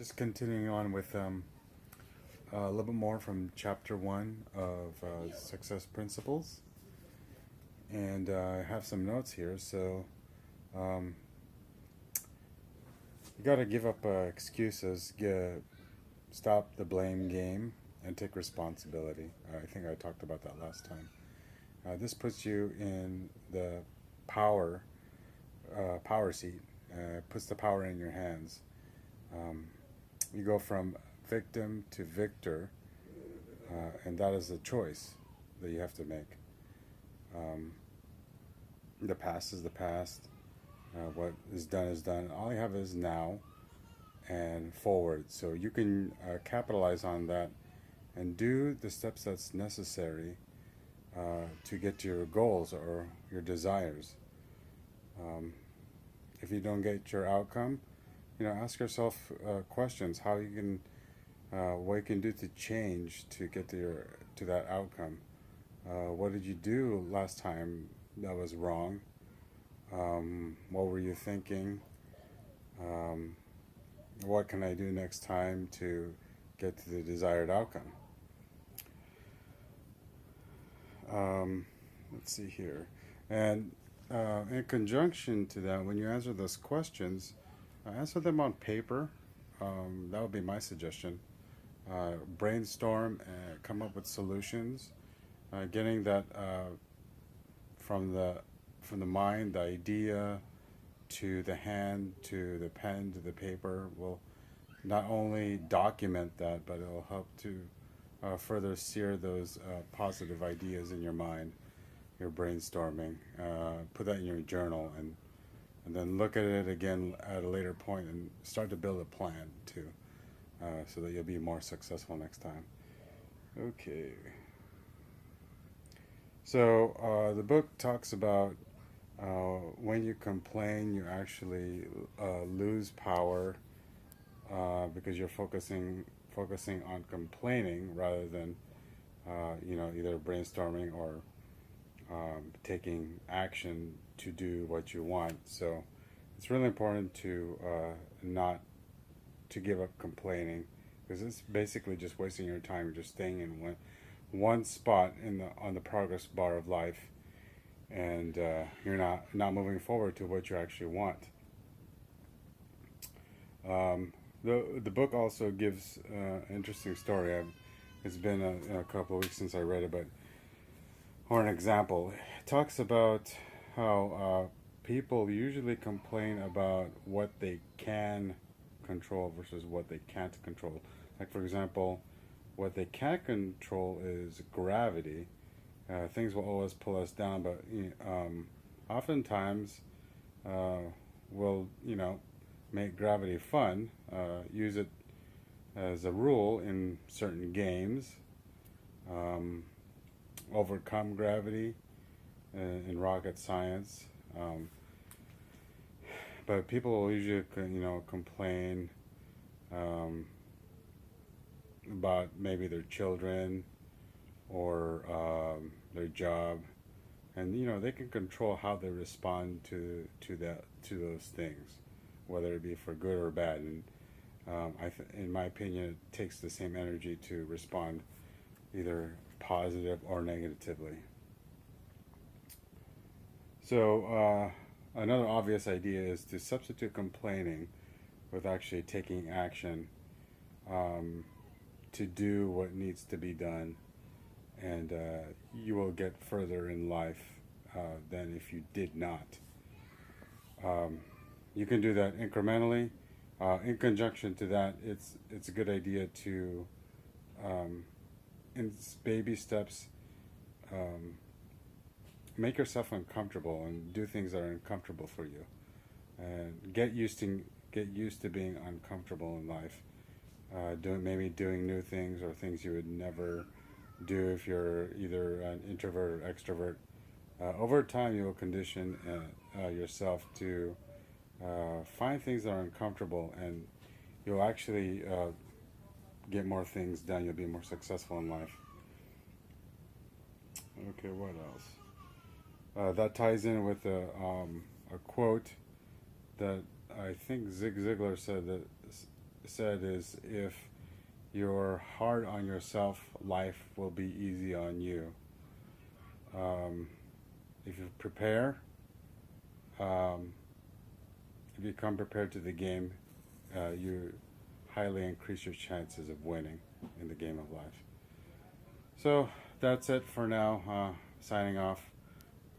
Just continuing on with a little bit more from chapter one of Success Principles. And I have some notes here. So um, you got to give up excuses, stop the blame game, and take responsibility. I think I talked about that last time. This puts you in the power power seat, puts the power in your hands. Um, you go from victim to victor, and that is a choice that you have to make. Um, the past is the past. What is done is done. All you have is now and forward. So you can capitalize on that and do the steps that's necessary to get to your goals or your desires. Um, if you don't get your outcome, ask yourself questions: how you can, what you can do to change to get to that outcome. What did you do last time that was wrong? What were you thinking? Um, what can I do next time to get to the desired outcome? Let's see here. And in conjunction to that, when you answer those questions, answer them on paper. That would be my suggestion. Brainstorm and come up with solutions. Getting that from the mind, the idea, to the hand, to the pen, to the paper will not only document that, but it will help to further sear those positive ideas in your mind, your brainstorming. Put that in your journal and then look at it again at a later point and start to build a plan too, so that you'll be more successful next time. Okay. So the book talks about when you complain, you actually lose power because you're focusing on complaining rather than either brainstorming or taking action to do what you want. So it's really important to not to give up complaining, because it's basically just wasting your time. You're just staying in one spot on the progress bar of life, and you're not moving forward to what you actually want. The book also gives an interesting story. It's been a couple of weeks since I read it, but or an example. It talks about how people usually complain about what they can control versus what they can't control. Like, for example, what they can't control is gravity. Things will always pull us down, but oftentimes we'll make gravity fun, use it as a rule in certain games, overcome gravity in rocket science. But people will usually complain about maybe their children or their job, and they can control how they respond to those things, whether it be for good or bad. And in my opinion, it takes the same energy to respond either positive or negatively. So another obvious idea is to substitute complaining with actually taking action to do what needs to be done, and you will get further in life than if you did not. You can do that incrementally. In conjunction to that, it's a good idea to, in baby steps, make yourself uncomfortable and do things that are uncomfortable for you, and get used to being uncomfortable in life. Doing new things or things you would never do if you're either an introvert or extrovert. Over time, you will condition yourself to find things that are uncomfortable, and you'll actually get more things done. You'll be more successful in life. Okay, what else? That ties in with a quote that I think Zig Ziglar said, that said is, if you're hard on yourself, life will be easy on you. If you prepare, um, if you come prepared to the game, you highly increase your chances of winning in the game of life. So that's it for now. Signing off.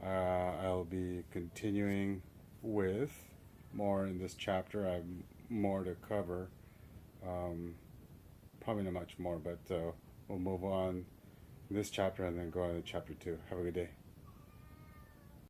I'll be continuing with more in this chapter. I have more to cover. Probably not much more, but we'll move on this chapter and then go on to chapter 2. Have a good day.